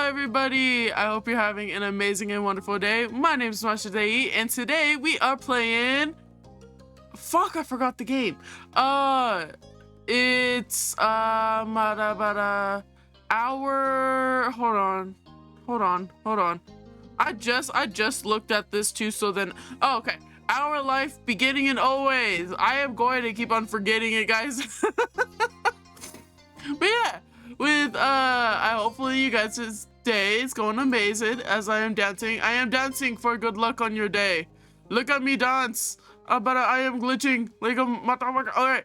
everybody, I hope you're having an amazing and wonderful day. My name is adorableeee, and today we are playing... Fuck, I forgot the game. It's our... Hold on. I just looked at this too, so then... Oh, okay. Our life beginning and always. I am going to keep on forgetting it, guys. But yeah, with hopefully you guys' day is going amazing as I am dancing. I am dancing for good luck on your day. Look at me dance. But I am glitching like a motherfucker. Alright,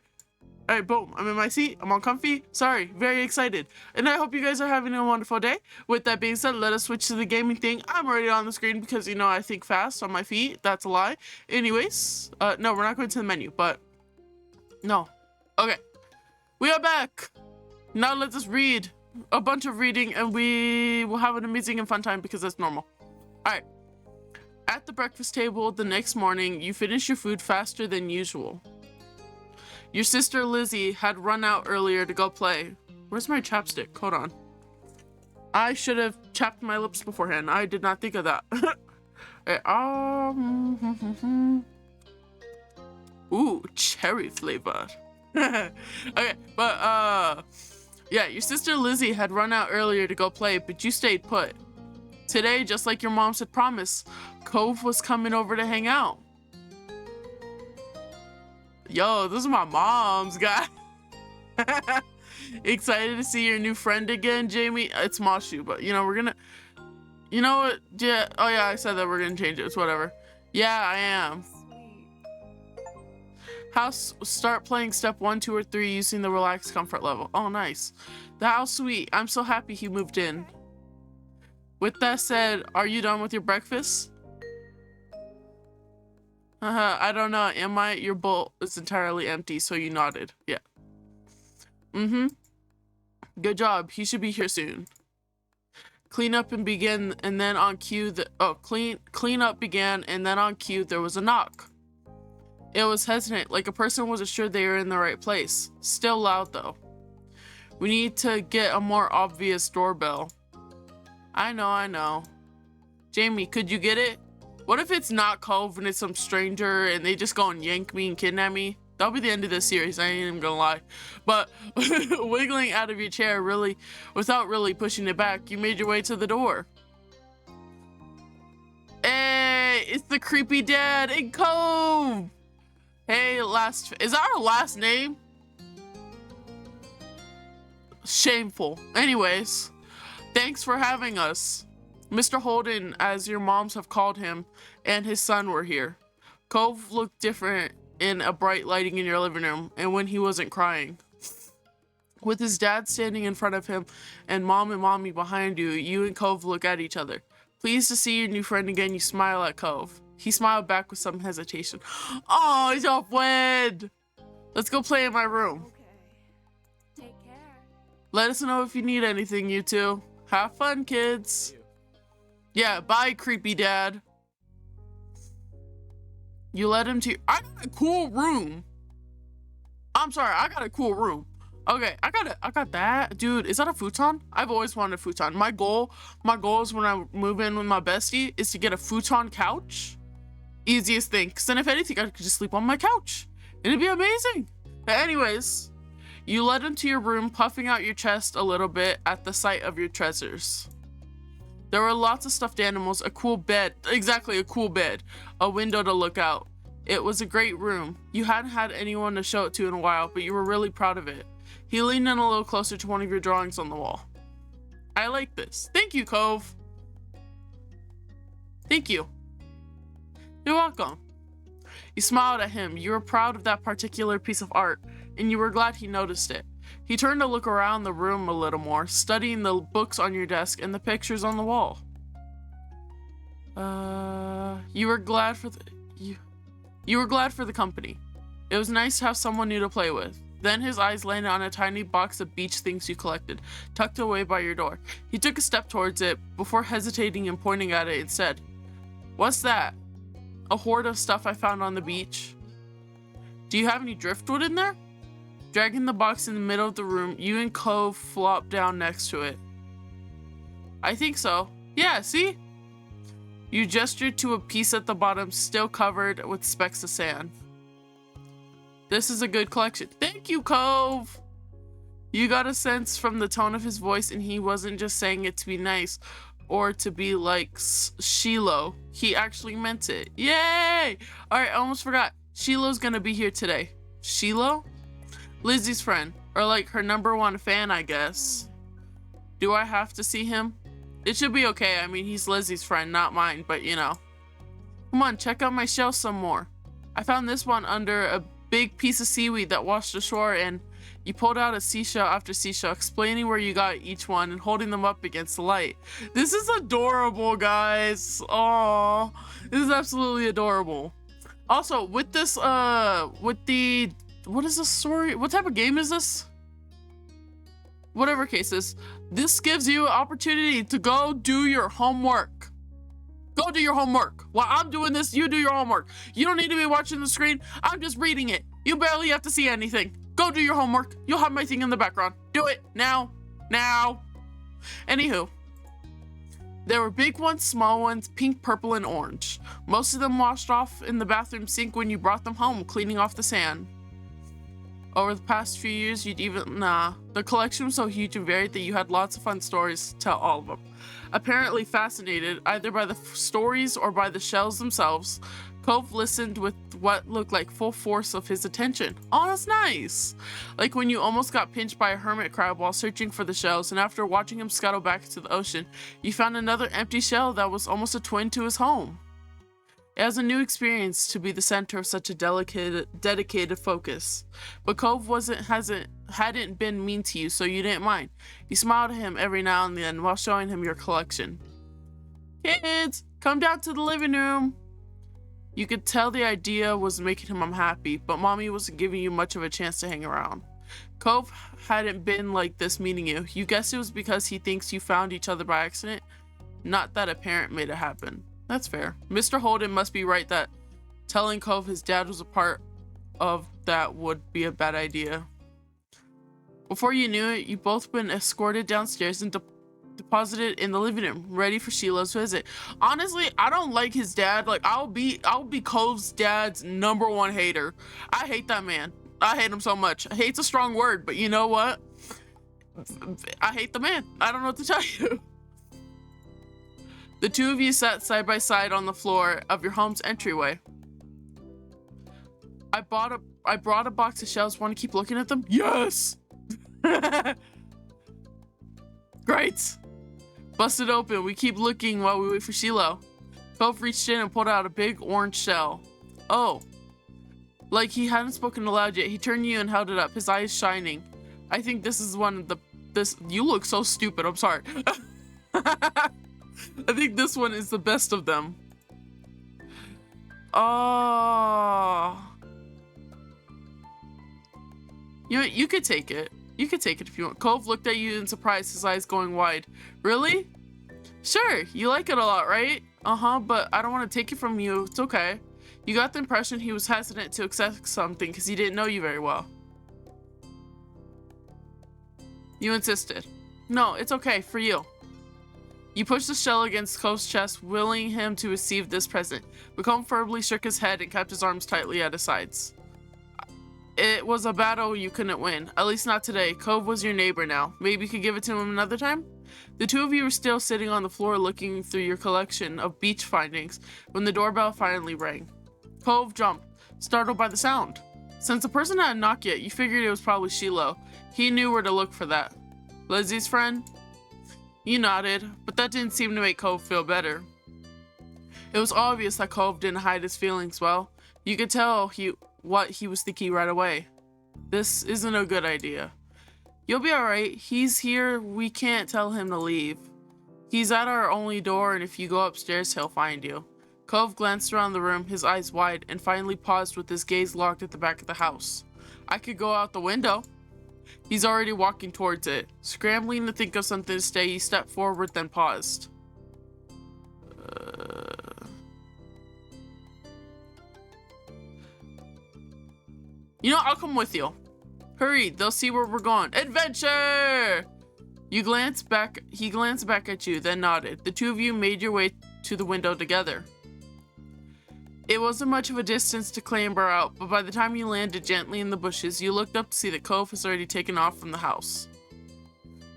boom. I'm in my seat. I'm all comfy. Sorry, very excited. And I hope you guys are having a wonderful day. With that being said, let us switch to the gaming thing. I'm already on the screen because, you know, I think fast on my feet. That's a lie. Anyways, no, we're not going to the menu, but no. Okay, we are back. Now let's just read a bunch of reading and we will have an amazing and fun time because that's normal. Alright. At the breakfast table the next morning, you finish your food faster than usual. Your sister Lizzie had run out earlier to go play. Where's my chapstick? Hold on. I should have chapped my lips beforehand. I did not think of that. Ooh, cherry flavor. Okay, but yeah, your sister Lizzie had run out earlier to go play, but you stayed put. Today, just like your mom had promised, Cove was coming over to hang out. Yo, this is my mom's guy. Excited to see your new friend again, Jamie? It's Mashu, but you know, we're gonna... You know what? Yeah, oh yeah, I said that we're gonna change it. It's whatever. Yeah, I am. Start playing step 1, 2, or 3 using the relaxed comfort level. Oh, nice. How sweet. I'm so happy he moved in. With that said, are you done with your breakfast? I don't know. Am I? Your bowl is entirely empty, so you nodded. Yeah. Good job. He should be here soon. Clean up and begin, and then on cue clean up began, and then on cue there was a knock. It was hesitant, like a person wasn't sure they were in the right place. Still loud though. We need to get a more obvious doorbell. I know. Jamie, could you get it? What if it's not Cove and it's some stranger and they just go and yank me and kidnap me? That'll be the end of this series, I ain't even gonna lie. But wiggling out of your chair without really pushing it back, you made your way to the door. Hey, it's the creepy dad and Cove! Hey, is that our last name? Shameful. Anyways, thanks for having us. Mr. Holden, as your moms have called him, and his son were here. Cove looked different in a bright lighting in your living room, and when he wasn't crying. With his dad standing in front of him and mom and mommy behind you, you and Cove look at each other. Pleased to see your new friend again, you smile at Cove. He smiled back with some hesitation. Oh, yo, friend! Let's go play in my room. Okay. Take care. Let us know if you need anything, you two. Have fun, kids. Yeah, bye, creepy dad. You let him to... I got a cool room. I'm sorry, I got a cool room. Okay, I got that. Dude, is that a futon? I've always wanted a futon. My goal is when I move in with my bestie is to get a futon couch. Easiest thing, because then if anything, I could just sleep on my couch. It'd be amazing. But anyways, you led him to your room, puffing out your chest a little bit at the sight of your treasures. There were lots of stuffed animals, a cool bed, exactly a cool bed, a window to look out. It was a great room. You hadn't had anyone to show it to in a while, but you were really proud of it. He leaned in a little closer to one of your drawings on the wall. I like this. Thank you, Cove. Thank you. You're welcome. You smiled at him. You were proud of that particular piece of art, and you were glad he noticed it. He turned to look around the room a little more, studying the books on your desk and the pictures on the wall. You were glad for the company. It was nice to have someone new to play with. Then his eyes landed on a tiny box of beach things you collected, tucked away by your door. He took a step towards it before hesitating and pointing at it and said, "What's that?" "A hoard of stuff I found on the beach." "Do you have any driftwood in there?" Dragging the box in the middle of the room, you and Cove flopped down next to it. I think so. Yeah, see? You gestured to a piece at the bottom, still covered with specks of sand. This is a good collection. Thank you, Cove! You got a sense from the tone of his voice, and he wasn't just saying it to be nice or to be like Shiloh. He actually meant it. Yay! Alright, I almost forgot. Shiloh's gonna be here today. Shiloh? Lizzie's friend, or like her #1 fan, I guess. Do I have to see him? It should be okay. I mean, he's Lizzie's friend, not mine, but you know. Come on, check out my shell some more. I found this one under a big piece of seaweed that washed ashore, and you pulled out a seashell after seashell, explaining where you got each one and holding them up against the light. This is adorable, guys. Oh, this is absolutely adorable. Also, with this, what is this story? What type of game is this? Whatever case is, this gives you an opportunity to go do your homework. Go do your homework. While I'm doing this, you do your homework. You don't need to be watching the screen. I'm just reading it. You barely have to see anything. Go do your homework. You'll have my thing in the background. Do it now. Now. Anywho, there were big ones, small ones, pink, purple, and orange. Most of them washed off in the bathroom sink when you brought them home, cleaning off the sand. Over the past few years, the collection was so huge and varied that you had lots of fun stories to tell all of them. Apparently fascinated either by the stories or by the shells themselves, Cove listened with what looked like full force of his attention. Oh, that's nice! Like when you almost got pinched by a hermit crab while searching for the shells, and after watching him scuttle back into the ocean, you found another empty shell that was almost a twin to his home. It was a new experience to be the center of such a dedicated focus. But Cove hadn't been mean to you, so you didn't mind. You smiled at him every now and then while showing him your collection. Kids, come down to the living room. You could tell the idea was making him unhappy, but Mommy wasn't giving you much of a chance to hang around. Cove hadn't been like this meeting you. You guess it was because he thinks you found each other by accident, not that a parent made it happen. That's fair. Mr. Holden must be right that telling Cove his dad was a part of that would be a bad idea. Before you knew it, you'd both been escorted downstairs and deposited in the living room, ready for Sheila's visit. Honestly, I don't like his dad. Like, I'll be Cove's dad's #1 hater. I hate that man. I hate him so much. Hate's a strong word, but you know what? I hate the man. I don't know what to tell you. The two of you sat side by side on the floor of your home's entryway. I brought a box of shells. Want to keep looking at them? Yes! Great! Bust it open. We keep looking while we wait for Shiloh. Cove reached in and pulled out a big orange shell. Oh. Like he hadn't spoken aloud yet, he turned to you and held it up, his eyes shining. I think this is one of you look so stupid, I'm sorry. I think this one is the best of them. Oh. You could take it. You could take it if you want. Cove looked at you in surprise, his eyes going wide. Really? Sure, you like it a lot, right? Uh-huh, but I don't want to take it from you. It's okay. You got the impression he was hesitant to accept something because he didn't know you very well. You insisted. No, it's okay, for you. You pushed the shell against Cove's chest, willing him to receive this present, but Cove firmly shook his head and kept his arms tightly at his sides. It was a battle you couldn't win, at least not today. Cove was your neighbor now. Maybe you could give it to him another time? The two of you were still sitting on the floor looking through your collection of beach findings when the doorbell finally rang. Cove jumped, startled by the sound. Since the person hadn't knocked yet, you figured it was probably Shiloh. He knew where to look for that. Lizzie's friend? You nodded, but that didn't seem to make Cove feel better. It was obvious that Cove didn't hide his feelings well. You could tell what he was thinking right away. This isn't a good idea. You'll be alright. He's here. We can't tell him to leave. He's at our only door, and if you go upstairs, he'll find you. Cove glanced around the room, his eyes wide, and finally paused with his gaze locked at the back of the house. I could go out the window. He's already walking towards it. Scrambling to think of something to say, he stepped forward, then paused. You know, I'll come with you. Hurry, they'll see where we're going. Adventure! He glanced back at you, then nodded. The two of you made your way to the window together. It wasn't much of a distance to clamber out, but by the time you landed gently in the bushes, you looked up to see that Cove has already taken off from the house.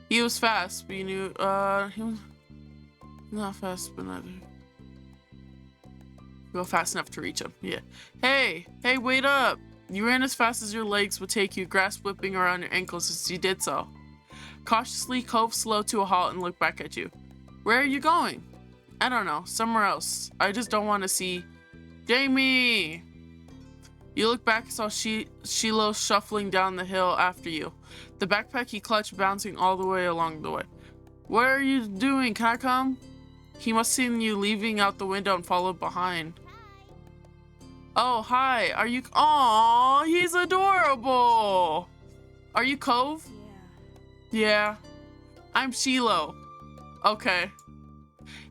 He was fast, but you knew, he was not fast, but not go fast enough to reach him. Yeah. Hey, wait up! You ran as fast as your legs would take you, grass whipping around your ankles as you did so. Cautiously, Cove slowed to a halt and looked back at you. Where are you going? I don't know, somewhere else. I just don't want to see... Jamie! You look back and saw Shiloh shuffling down the hill after you. The backpack he clutched bouncing all the way along the way. What are you doing? Can I come? He must have seen you leaving out the window and followed behind. Oh, hi. Are you... Aw, he's adorable. Are you Cove? Yeah. I'm Shiloh. Okay.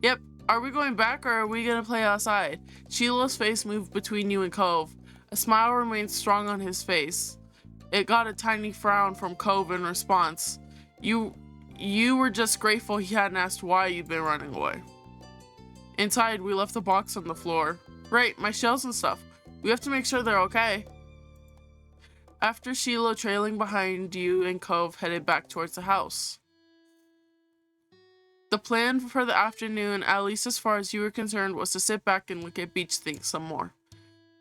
Yep. Are we going back or are we gonna play outside? Shiloh's face moved between you and Cove. A smile remained strong on his face. It got a tiny frown from Cove in response. You were just grateful he hadn't asked why you'd been running away. Inside, we left the box on the floor. Right, my shells and stuff. We have to make sure they're okay. After Shiloh trailing behind you and Cove headed back towards the house. The plan for the afternoon, at least as far as you were concerned, was to sit back and look at beach things some more.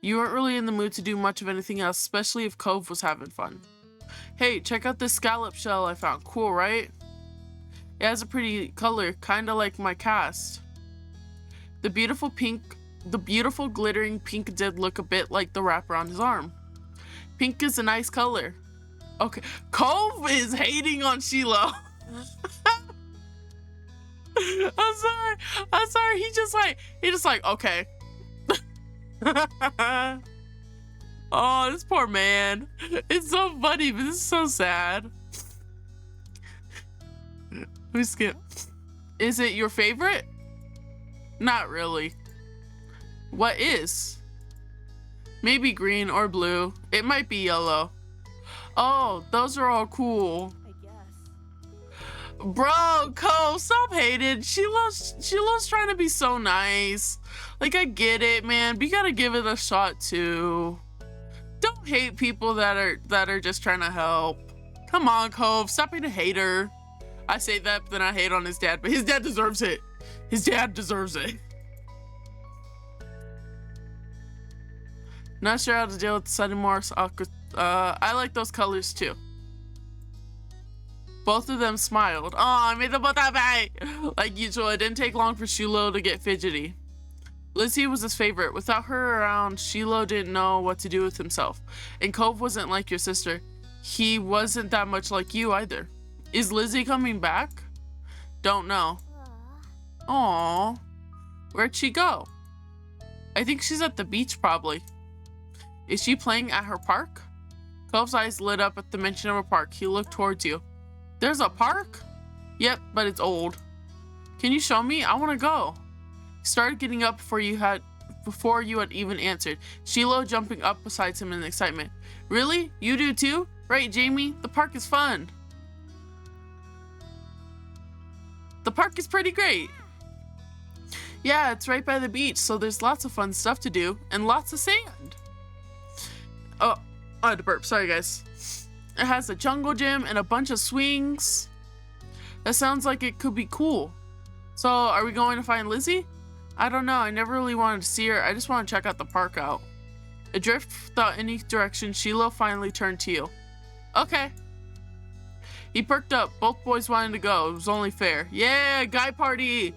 You weren't really in the mood to do much of anything else, especially if Cove was having fun. Hey, check out this scallop shell I found. Cool, right? It has a pretty color, kinda like my cast. The beautiful glittering pink did look a bit like the wrapper on his arm. Pink is a nice color. Okay, Cove is hating on Shiloh. I'm sorry. He just like, okay. Oh, this poor man. It's so funny, but this is so sad. We skip. Is it your favorite? Not really. What is? Maybe green or blue. It might be yellow. Oh, those are all cool. I guess. Bro, Cole, stop hating. Sheila's trying to be so nice. Like, I get it, man, but you gotta give it a shot too. Don't hate people that are just trying to help. Come on, Cove, stop being a hater. I say that, but then I hate on his dad, but his dad deserves it. His dad deserves it. Not sure how to deal with the sudden Morse awkward. I like those colors too. Both of them smiled. Oh, I made them both happy. Like usual, it didn't take long for Shiloh to get fidgety. Lizzie was his favorite. Without her around, Shiloh didn't know what to do with himself. And Cove wasn't like your sister. He wasn't that much like you either. Is Lizzie coming back? Don't know. Aww. Where'd she go? I think she's at the beach probably. Is she playing at her park? Cove's eyes lit up at the mention of a park. He looked towards you. There's a park? Yep, but it's old. Can you show me? I want to go. He started getting up before you had even answered. Shiloh jumping up beside him in excitement. Really? You do too? Right, Jamie? The park is fun. The park is pretty great. Yeah, it's right by the beach, so there's lots of fun stuff to do and lots of sand. Oh, I had to burp. Sorry, guys. It has a jungle gym and a bunch of swings. That sounds like it could be cool. So, are we going to find Lizzie? I don't know. I never really wanted to see her. I just want to check out the park out. Adrift without any direction, Shiloh finally turned to you. Okay. He perked up. Both boys wanted to go. It was only fair. Yeah, guy party.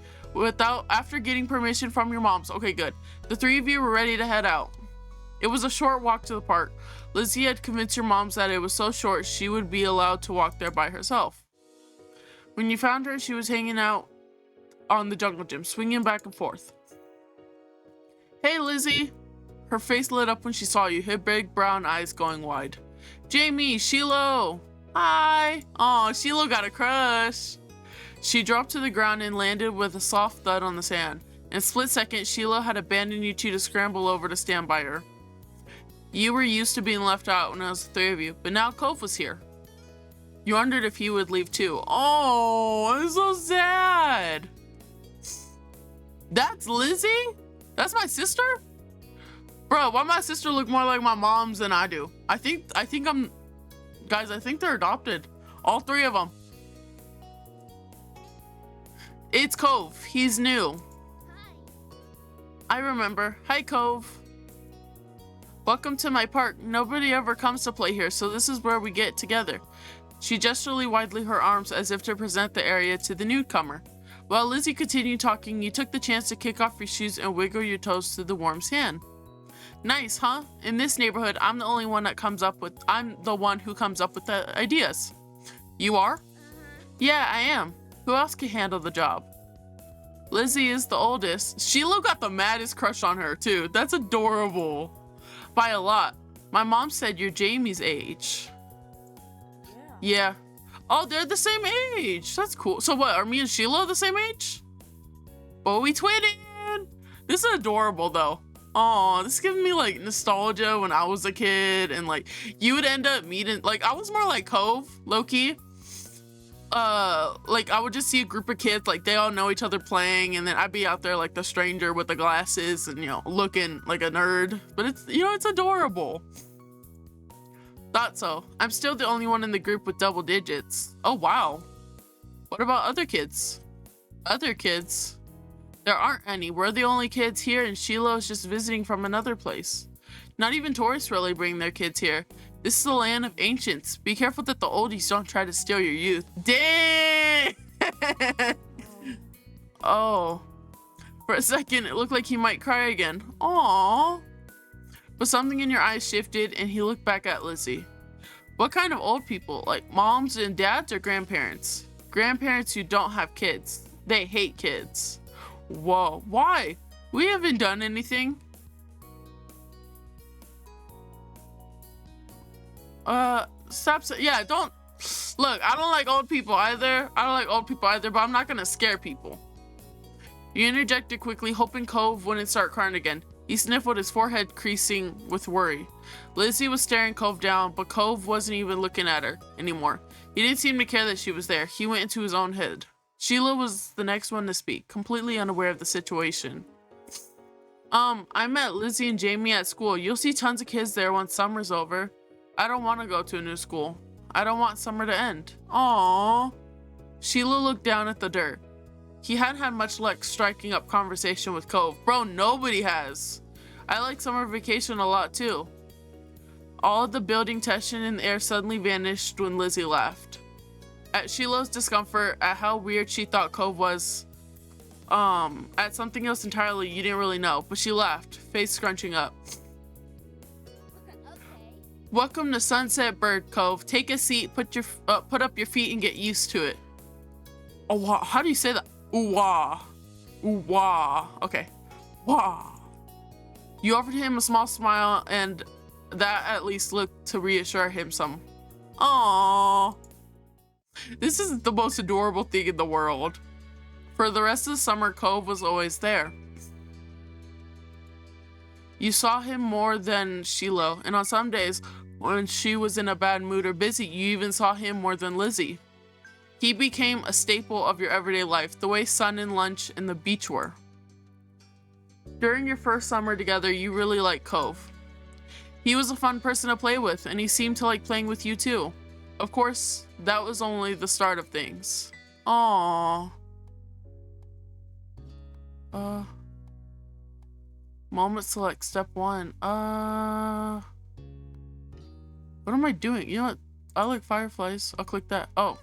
After getting permission from your moms. Okay, good. The three of you were ready to head out. It was a short walk to the park. Lizzie had convinced your moms that it was so short she would be allowed to walk there by herself. When you found her, she was hanging out on the jungle gym, swinging back and forth. Hey, Lizzie. Her face lit up when she saw you, her big brown eyes going wide. Jamie, Shiloh. Hi. Aw, Shiloh got a crush. She dropped to the ground and landed with a soft thud on the sand. In a split second, Shiloh had abandoned you two to scramble over to stand by her. You were used to being left out when it was the three of you, but now Cove was here. You wondered if he would leave too. Oh, it's so sad. That's Lizzie? That's my sister? Bro, why my sister look more like my mom's than I do? I think I'm, guys, I think they're adopted. All three of them. It's Cove. He's new. Hi. I remember. Hi, Cove. Welcome to my park. Nobody ever comes to play here, so this is where we get together. She gestured widely her arms as if to present the area to the newcomer. While Lizzie continued talking, you took the chance to kick off your shoes and wiggle your toes to the worm's hand. Nice, huh? In this neighborhood, I'm the one who comes up with the ideas. You are? Yeah, I am. Who else can handle the job? Lizzie is the oldest. Sheila got the maddest crush on her, too. That's adorable. By a lot. My mom said you're Jamie's age. Yeah. Oh, they're the same age. That's cool. So what, are me and Sheila the same age? Oh, we twinning. This is adorable, though. Oh, this is giving me like nostalgia when I was a kid, and like you would end up meeting, like I was more like Cove, low-key. Like I would just see a group of kids, like they all know each other playing, and then I'd be out there like the stranger with the glasses and, you know, looking like a nerd. But it's, you know, it's adorable. Thought so. I'm still the only one in the group with double digits. Oh, wow. What about other kids? Other kids? There aren't any. We're the only kids here, and Sheila is just visiting from another place. Not even tourists really bring their kids here. This is the land of ancients. Be careful that the oldies don't try to steal your youth. Dang! Oh. For a second, it looked like he might cry again. Aww. But something in your eyes shifted, and he looked back at Lizzie. What kind of old people? Like moms and dads or grandparents? Grandparents who don't have kids. They hate kids. Whoa, why? We haven't done anything. Stop. Yeah, don't. Look, I don't like old people either. But I'm not gonna scare people. You interjected quickly, hoping Cove wouldn't start crying again. He sniffled, his forehead creasing with worry. Lizzie was staring Cove down, but Cove wasn't even looking at her anymore. He didn't seem to care that she was there. He went into his own head. Sheila was the next one to speak, completely unaware of the situation. I met Lizzie and Jamie at school. You'll see tons of kids there once summer's over. I don't want to go to a new school. I don't want summer to end. Aww. Sheila looked down at the dirt. He hadn't had much luck striking up conversation with Cove. Bro, nobody has. I like summer vacation a lot too. All of the building tension in the air suddenly vanished when Lizzie laughed. At Sheila's discomfort at how weird she thought Cove was, at something else entirely you didn't really know, but she laughed, face scrunching up. Okay. Welcome to Sunset Bird Cove. Take a seat, put up your feet and get used to it. Oh, wow. How do you say that? Ooh-wah. Ooh-wah. Okay. Wah. You offered him a small smile, and that at least looked to reassure him some. Aww. This is the most adorable thing in the world. For the rest of the summer, Cove was always there. You saw him more than Sheila, and on some days, when she was in a bad mood or busy, you even saw him more than Lizzie. He became a staple of your everyday life, the way sun and lunch and the beach were. During your first summer together, you really liked Cove. He was a fun person to play with, and he seemed to like playing with you too. Of course, that was only the start of things. Aww. Moment select, step 1. What am I doing? You know what? I like fireflies. I'll click that. Oh.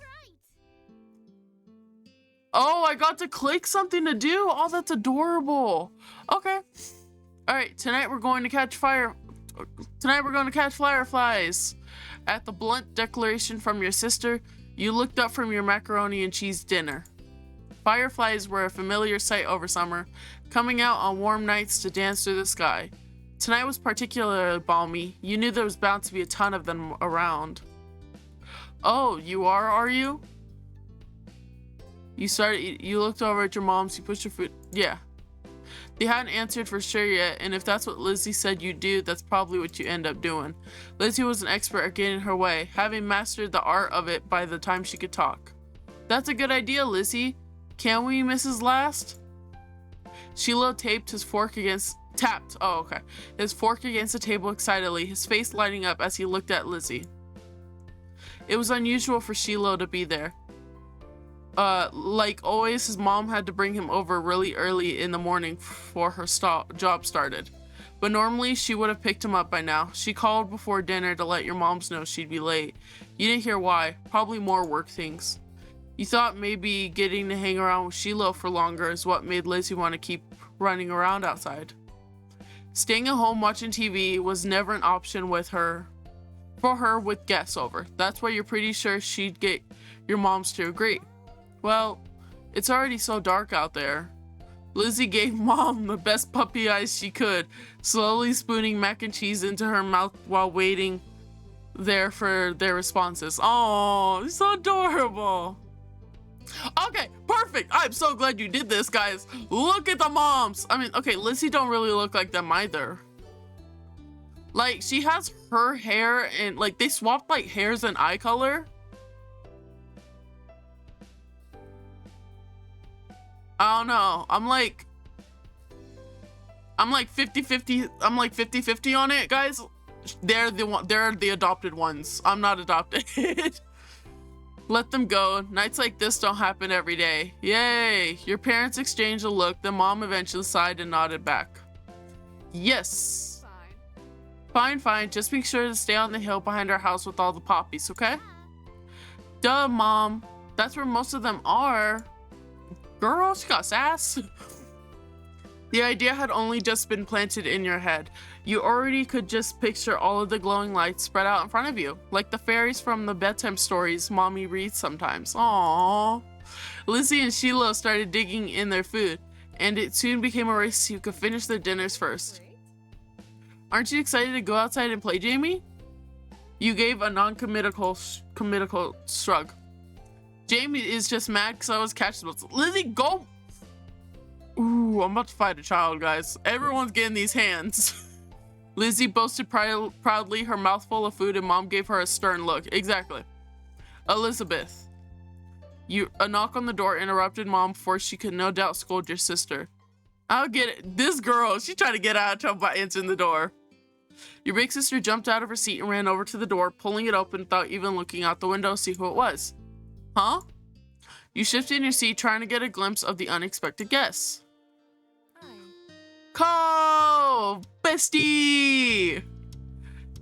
Oh, I got to click something to do. Oh, that's adorable. Okay. All right, tonight we're going to catch fireflies. At the blunt declaration from your sister, you looked up from your macaroni and cheese dinner. Fireflies were a familiar sight over summer, coming out on warm nights to dance through the sky. Tonight was particularly balmy. You knew there was bound to be a ton of them around. Oh, you are you? You looked over at your mom's, you pushed your foot. Yeah. They hadn't answered for sure yet, and if that's what Lizzie said you'd do, that's probably what you end up doing. Lizzie was an expert at getting her way, having mastered the art of it by the time she could talk. That's a good idea, Lizzie. Can we, Mrs. Last? Sheila tapped his fork against the table excitedly, his face lighting up as he looked at Lizzie. It was unusual for Sheila to be there. Like always, his mom had to bring him over really early in the morning before her job started. But normally, she would have picked him up by now. She called before dinner to let your moms know she'd be late. You didn't hear why. Probably more work things. You thought maybe getting to hang around with Sheila for longer is what made Lizzie want to keep running around outside. Staying at home watching TV was never an option with her with guests over. That's why you're pretty sure she'd get your moms to agree. Well, it's already so dark out there. Lizzie gave Mom the best puppy eyes she could, slowly spooning mac and cheese into her mouth while waiting there for their responses. Oh, so adorable. Okay, perfect. I'm so glad you did this, guys. Look at the moms. I mean, okay, Lizzie don't really look like them either. Like, she has her hair and, like, they swapped, like, hairs and eye color. I don't know. I'm like 50-50. I'm like 50-50 on it, guys. They're the adopted ones. I'm not adopted. Let them go. Nights like this don't happen every day. Yay! Your parents exchanged a look, then Mom eventually sighed and nodded back. Yes. Fine. Just make sure to stay on the hill behind our house with all the poppies, okay? Duh, Mom. That's where most of them are. Girl, she got sass. The idea had only just been planted in your head. You already could just picture all of the glowing lights spread out in front of you, like the fairies from the bedtime stories Mommy reads sometimes. Aww. Lizzie and Sheila started digging in their food, and it soon became a race who could finish their dinners first. Aren't you excited to go outside and play, Jamie? You gave a non-committal shrug. Jamie is just mad because I was catching them. Lizzie, go! Ooh, I'm about to fight a child, guys. Everyone's getting these hands. Lizzie boasted proudly, her mouth full of food, and Mom gave her a stern look. Exactly. Elizabeth. A knock on the door interrupted Mom before she could no doubt scold your sister. I'll get it. This girl, she tried to get out of trouble by answering the door. Your big sister jumped out of her seat and ran over to the door, pulling it open without even looking out the window to see who it was. Huh? You shifted in your seat, trying to get a glimpse of the unexpected guest. Cove! Bestie!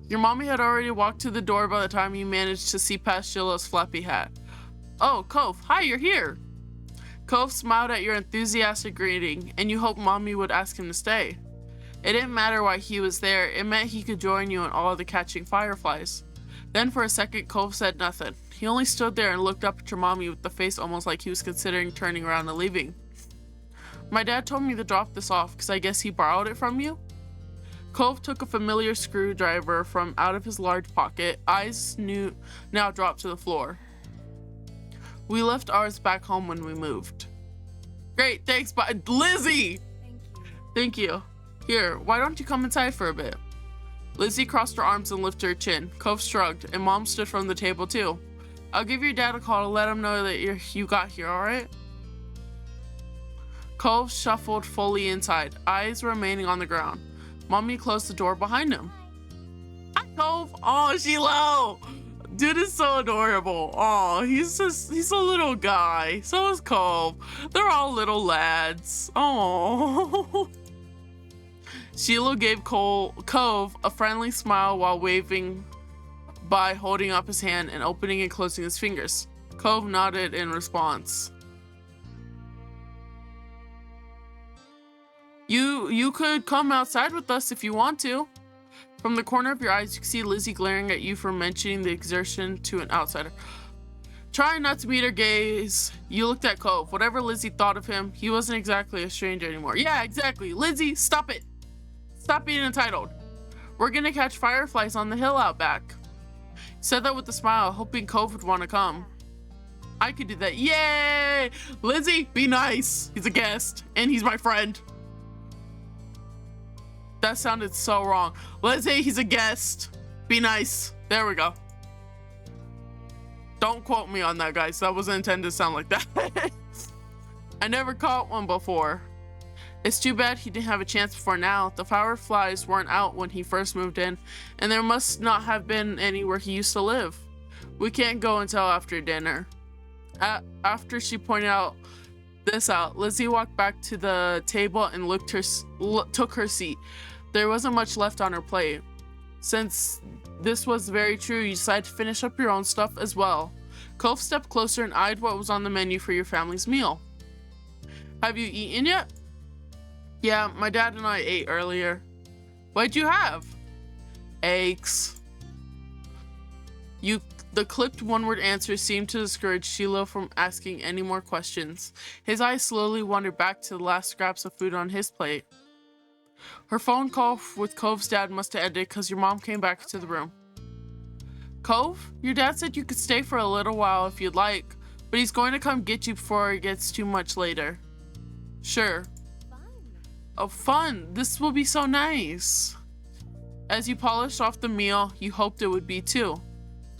Your mommy had already walked to the door by the time you managed to see past Sheila's flappy hat. Oh, Cove, hi, you're here! Cove smiled at your enthusiastic greeting, and you hoped Mommy would ask him to stay. It didn't matter why he was there, it meant he could join you in all of the catching fireflies. Then for a second, Cove said nothing. He only stood there and looked up at your mommy with the face almost like he was considering turning around and leaving. My dad told me to drop this off because I guess he borrowed it from you? Cove took a familiar screwdriver from out of his large pocket, eyes now dropped to the floor. We left ours back home when we moved. Great, thanks, bye. Lizzie! Thank you. Here, why don't you come inside for a bit? Lizzie crossed her arms and lifted her chin. Cove shrugged, and Mom stood from the table too. I'll give your dad a call to let him know that you got here, alright? Cove shuffled fully inside, eyes remaining on the ground. Mommy closed the door behind him. Hi, Cove! Oh, Sheila! Dude is so adorable. Oh, he's a little guy. So is Cove. They're all little lads. Oh. Sheila gave Cove a friendly smile while waving by, holding up his hand and opening and closing his fingers. Cove nodded in response. You could come outside with us if you want to. From the corner of your eyes, you can see Lizzie glaring at you for mentioning the exertion to an outsider. Trying not to meet her gaze, you looked at Cove. Whatever Lizzie thought of him, he wasn't exactly a stranger anymore. Yeah, exactly. Lizzie, stop it. Stop being entitled. We're gonna catch fireflies on the hill out back. Said that with a smile, hoping Cove would want to come. I could do that. Yay! Lizzie, be nice. He's a guest, and he's my friend. That sounded so wrong. Let's say he's a guest. Be nice. There we go. Don't quote me on that, guys. That wasn't intended to sound like that. I never caught one before. It's too bad he didn't have a chance before now. The fireflies weren't out when he first moved in, and there must not have been any where he used to live. We can't go until after dinner. After she pointed out Lizzie walked back to the table and took her seat. There wasn't much left on her plate. Since this was very true, you decided to finish up your own stuff as well. Cove stepped closer and eyed what was on the menu for your family's meal. Have you eaten yet? Yeah, my dad and I ate earlier. What'd you have? Eggs. The clipped one-word answer seemed to discourage Shiloh from asking any more questions. His eyes slowly wandered back to the last scraps of food on his plate. Her phone call with Cove's dad must have ended because your mom came back to the room. Cove, your dad said you could stay for a little while if you'd like, but he's going to come get you before it gets too much later. Sure. Oh, fun. This will be so nice. As you polished off the meal, you hoped it would be too.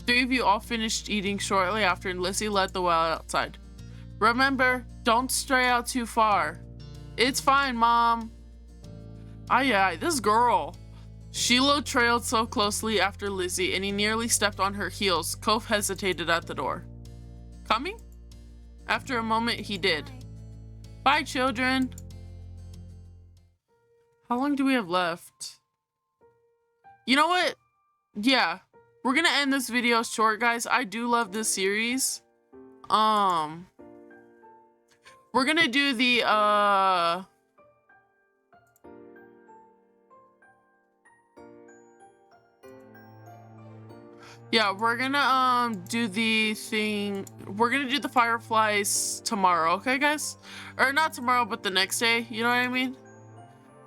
Three of you all finished eating shortly after, and Lizzie led the way outside. Remember, don't stray out too far. It's fine, Mom. Aye, this girl. Shiloh trailed so closely after Lizzie, and he nearly stepped on her heels. Cove hesitated at the door. Coming? After a moment, he did. Bye, children. How long do we have left? You know what? Yeah. We're gonna end this video short, guys. I do love this series. We're gonna do the yeah, we're gonna do the thing. We're gonna do the fireflies tomorrow, okay, guys? Or not tomorrow, but the next day. You know what I mean?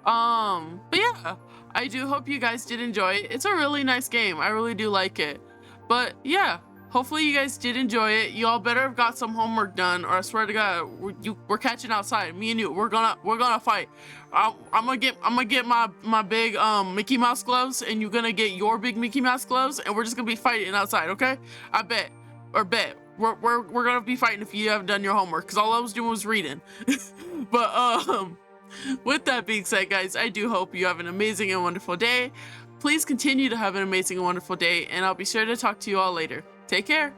But yeah. I do hope you guys did enjoy it. It's a really nice game. I really do like it. But yeah, hopefully you guys did enjoy it. You all better have got some homework done, or I swear to God, we're catching outside. Me and you, we're gonna fight. I'm gonna get my big Mickey Mouse gloves, and you're gonna get your big Mickey Mouse gloves, and we're just gonna be fighting outside, okay? I bet. We're gonna be fighting if you haven't done your homework, because all I was doing was reading. But with that being said, guys, I do hope you have an amazing and wonderful day. Please continue to have an amazing and wonderful day, and I'll be sure to talk to you all later. Take care.